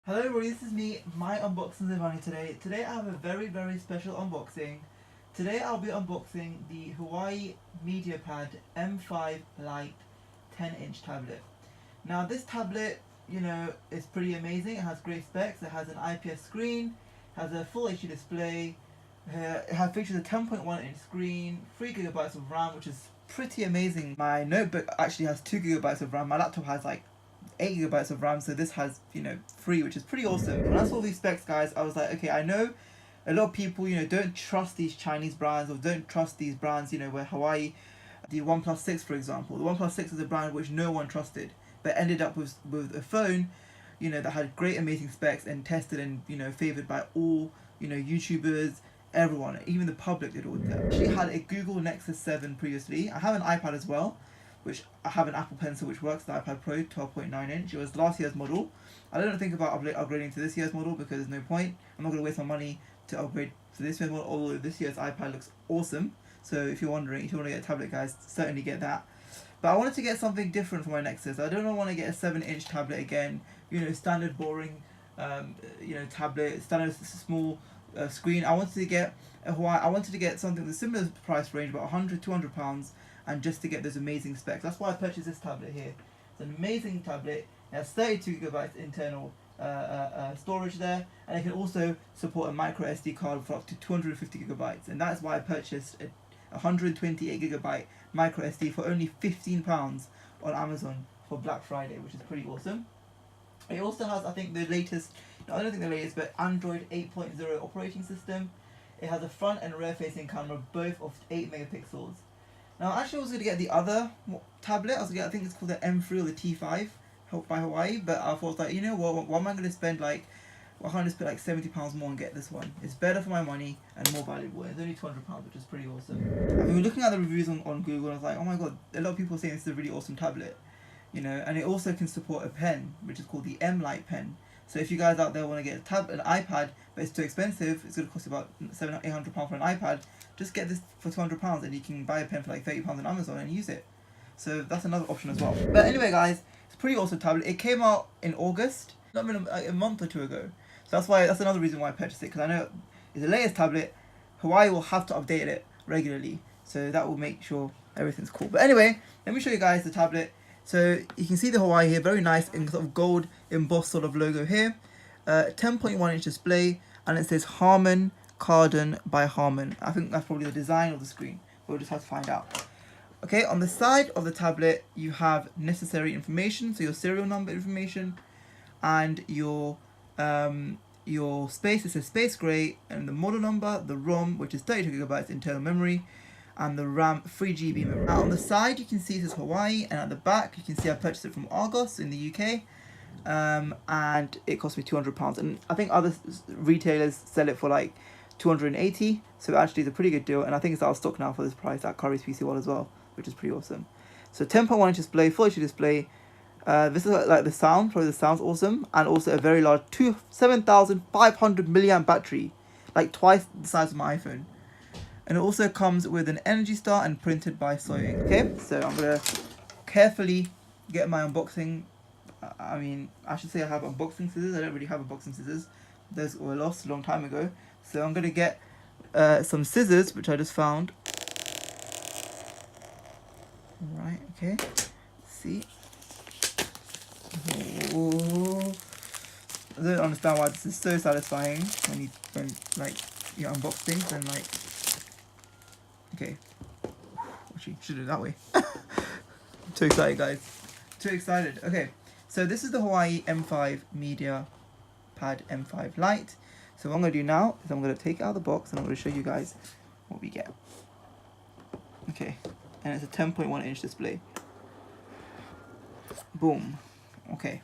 Hello everybody, this is me, MyUnboxingsAndFun today. Today I have a very special unboxing. Today I'll be unboxing the Huawei Mediapad M5 Lite 10-inch tablet. Now this tablet, is pretty amazing. It has great specs. It has an IPS screen, has a full HD display, it features a 10.1-inch screen, 3GB of RAM, which is pretty amazing. My notebook actually has 2GB of RAM. My laptop has like 8GB of RAM, so this has 3, which is pretty awesome. When I saw these specs, guys, I was like, okay, I know a lot of people don't trust these Chinese brands, or don't trust these brands where Huawei, the OnePlus 6 for example, the OnePlus 6 is a brand which no one trusted, but ended up with a phone that had great amazing specs and tested and favored by all YouTubers, everyone, even the public did all that. I actually had a Google Nexus 7 previously. I have an iPad as well, which I have an Apple Pencil which works, the iPad Pro 12.9-inch. It was last year's model. I don't think about upgrading to this year's model because there's no point. I'm not going to waste my money to upgrade to this year's model, although this year's iPad looks awesome. So if you're wondering, if you want to get a tablet, guys, certainly get that. But I wanted to get something different for my Nexus. I don't want to get a 7-inch tablet again, standard boring tablet, standard small screen. I wanted to get a Huawei. I wanted to get something with a similar price range, about £100-200, and just to get those amazing specs. That's why I purchased this tablet here. It's an amazing tablet. It has 32GB internal storage there, and it can also support a micro SD card for up to 250GB, and that's why I purchased a 128GB micro SD for only £15 on Amazon for Black Friday, which is pretty awesome. It also has, I think, the latest, I don't think the latest, but Android 8.0 operating system. It has a front and rear facing camera, both of 8 megapixels. Now, actually, I was going to get the other tablet. I was going to get, I think it's called the M3 or the T5 by Huawei. But I thought, like, why am I going to spend like £70 more and get this one? It's better for my money and more valuable. It's only £200, which is pretty awesome. I mean, looking at the reviews on Google, I was like, oh my god, a lot of people are saying this is a really awesome tablet. And it also can support a pen, which is called the M Lite pen. So if you guys out there want to get an iPad, but it's too expensive, it's going to cost you about £700-800 for an iPad, just get this for £200 and you can buy a pen for like £30 on Amazon and use it. So that's another option as well. But anyway, guys, it's a pretty awesome tablet. It came out in August, not even a month or two ago. So that's another reason why I purchased it, because I know it's the latest tablet. Huawei will have to update it regularly, so that will make sure everything's cool. But anyway, let me show you guys the tablet. So you can see the Huawei here, very nice in sort of gold embossed sort of logo here. 10.1-inch display, and it says Harman Kardon by Harman. I think that's probably the design of the screen. We'll just have to find out. Okay, on the side of the tablet, you have necessary information, so your serial number information, and your space. It says space gray, and the model number, the ROM, which is 32GB internal memory, and the RAM 3GB memory. Now on the side you can see it says Huawei, and at the back you can see I purchased it from Argos in the UK, and it cost me £200, and I think other retailers sell it for like $280, so actually it's a pretty good deal, and I think it's out of stock now for this price at Curry's PC World as well, which is pretty awesome. So 10.1-inch display, full HD display. This is like the sound, probably the sound's awesome, and also a very large 7,500 milliamp battery, like twice the size of my iPhone. And it also comes with an Energy Star and printed by Soying. Okay, so I'm gonna carefully get my unboxing. I mean, I should say I have unboxing scissors. I don't really have unboxing scissors. Those were lost a long time ago. So I'm gonna get some scissors, which I just found. Right, okay. Let's see. Oh, I don't understand why this is so satisfying when you unbox things and like. Okay. Actually, should do it that way. I'm too excited, guys. Too excited. Okay, so this is the Huawei M5 MediaPad M5 Lite. So what I'm going to do now is I'm going to take it out of the box and I'm going to show you guys what we get. Okay, and it's a 10.1-inch display. Boom. Okay,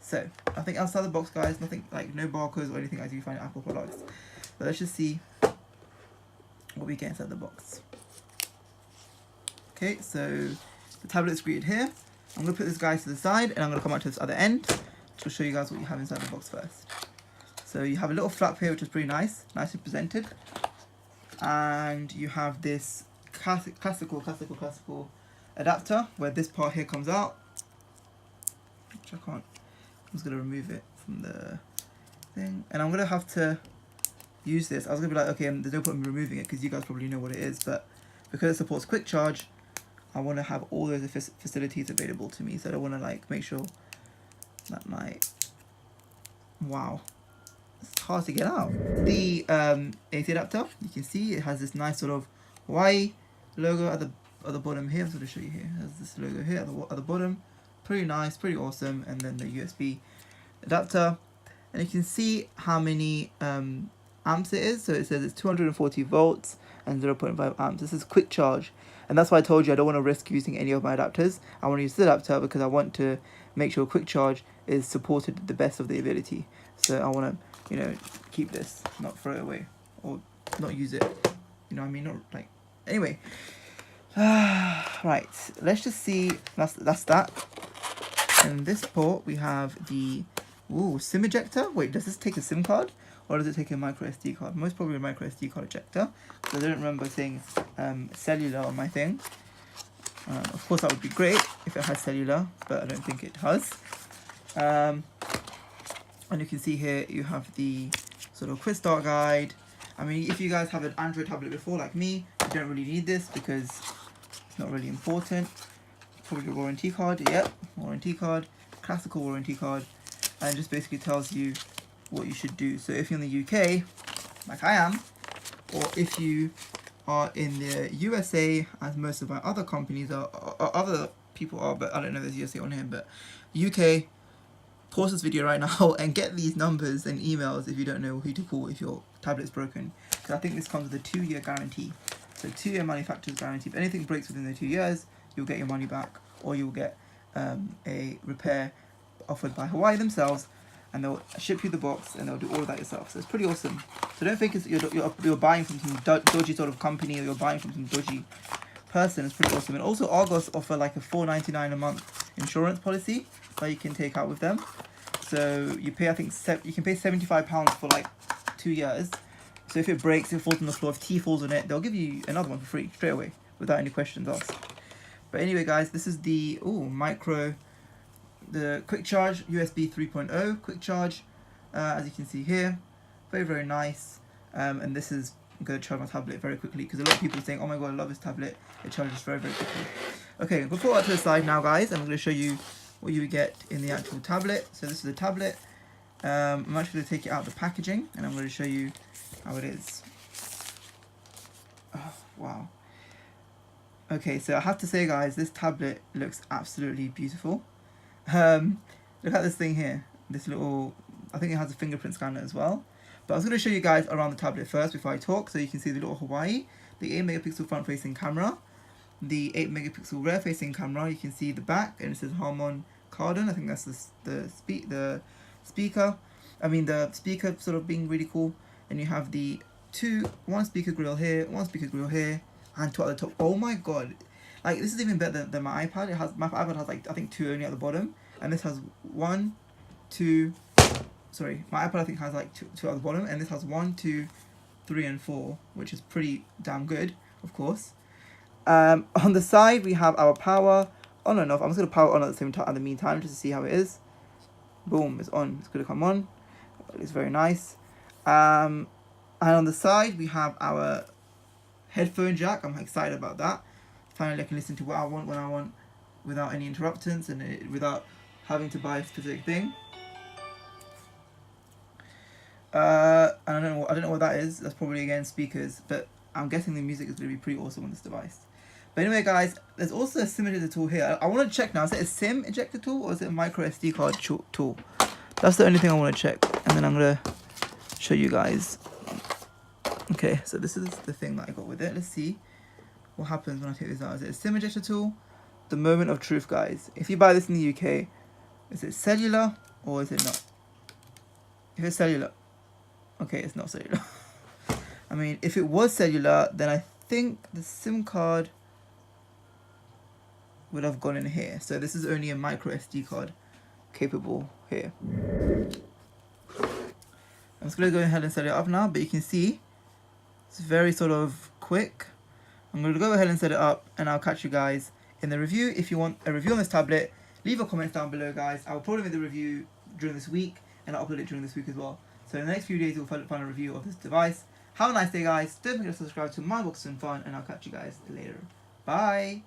so I think outside the box, guys, nothing like no barcodes or anything as you find in Apple products. But let's just see what we get inside the box. Okay, so the tablet's greeted here. I'm going to put this guy to the side and I'm going to come out to this other end to show you guys what you have inside the box first. So you have a little flap here, which is pretty nice, nicely presented. And you have this classical adapter where this part here comes out. Which I can't, I'm just going to remove it from the thing, and I'm gonna have to use this. I was gonna be like, okay, there's no point in removing it because you guys probably know what it is, but because it supports quick charge, I want to have all those facilities available to me. So I want to like make sure that my wow, it's hard to get out. The AC adapter, you can see it has this nice sort of Huawei logo at the bottom here. I'm going to show you here. It has this logo here at the bottom. Pretty nice, pretty awesome. And then the USB adapter, and you can see how many amps it is. So it says it's 240 volts and 0.5 amps. This is quick charge, and that's why I told you I don't want to risk using any of my adapters. I want to use this adapter because I want to make sure quick charge is supported to the best of the ability. So I want to, you know, keep this, not throw it away or not use it. You know what I mean? Not like anyway. Right, let's just see. That's that. And this port we have the SIM ejector. Wait, does this take a SIM card or does it take a micro SD card? Most probably a micro SD card ejector, because I don't remember saying cellular on my thing. Of course, that would be great if it has cellular, but I don't think it does. And you can see here you have the sort of quick start guide. I mean, if you guys have an Android tablet before like me, you don't really need this because it's not really important. Probably a warranty card, yep, warranty card, classical warranty card, and it just basically tells you what you should do. So if you're in the UK, like I am, or if you are in the USA, as most of my other companies are, or other people are, but I don't know if there's USA on here, but UK, pause this video right now and get these numbers and emails if you don't know who to call if your tablet's broken. Because I think this comes with a 2-year guarantee. So 2-year manufacturer's guarantee. If anything breaks within the 2 years, you'll get your money back, or you'll get a repair offered by Huawei themselves, and they'll ship you the box and they'll do all of that yourself. So it's pretty awesome. So don't think it's, you're buying from some dodgy sort of company, or you're buying from some dodgy person. It's pretty awesome. And also Argos offer like a $4.99 a month insurance policy that you can take out with them. So you pay, I think you can pay £75 for like 2 years. So if it breaks, if it falls on the floor, if tea falls on it, they'll give you another one for free straight away without any questions asked. But anyway, guys, this is the the quick charge USB 3.0 quick charge, as you can see here, very nice. And this is, I'm going to charge my tablet very quickly because a lot of people are saying, oh my god, I love this tablet, it charges very quickly. Okay, we'll put that to the side now, guys. I'm going to show you what you would get in the actual tablet. So this is the tablet. I'm actually going to take it out of the packaging and I'm going to show you how it is. Oh, wow. Okay, so I have to say, guys, this tablet looks absolutely beautiful. Look at this thing here, this little, I think it has a fingerprint scanner as well. But I was going to show you guys around the tablet first before I talk, so you can see the little Huawei, the 8 megapixel front facing camera, the 8 megapixel rear facing camera. You can see the back, and it says Harman Kardon. I think that's the speaker. I mean the speaker sort of being really cool. And you have the one speaker grill here, one speaker grill here, and 2 at the top. Oh my god, like this is even better than my iPad. My iPad has like I think 2 only at the bottom, and this has 1, 2. Sorry, my iPad I think has like 2 at the bottom, and this has 1, 2, 3, and 4, which is pretty damn good, of course. On the side we have our power on and off. I'm just gonna power on at the same time, at the meantime, just to see how it is. Boom, it's on. It's gonna come on. It's very nice. And on the side we have our headphone jack. I'm excited about that. Finally I can listen to what I want when I want without any interruptions and without having to buy a specific thing. And I don't know what that is. That's probably again speakers, but I'm guessing the music is going to be pretty awesome on this device. But anyway, guys, there's also a SIM ejector tool here. I want to check now, is it a SIM ejector tool or is it a micro SD card tool? That's the only thing I want to check, and then I'm going to show you guys. Okay, so this is the thing that I got with it. Let's see what happens when I take this out. Is it a SIM ejector tool? The moment of truth, guys. If you buy this in the UK, is it cellular or is it not? If it's cellular, okay, it's not cellular. I mean, if it was cellular, then I think the SIM card would have gone in here. So this is only a micro SD card capable here. I'm just going to go ahead and set it up now, but you can see it's very sort of quick. I'm going to go ahead and set it up, and I'll catch you guys in the review. If you want a review on this tablet, leave a comment down below, guys. I'll probably make the review during this week, and I'll upload it during this week as well. So in the next few days, you'll find a review of this device. Have a nice day, guys. Don't forget to subscribe to My Unboxings and Fun, and I'll catch you guys later. Bye!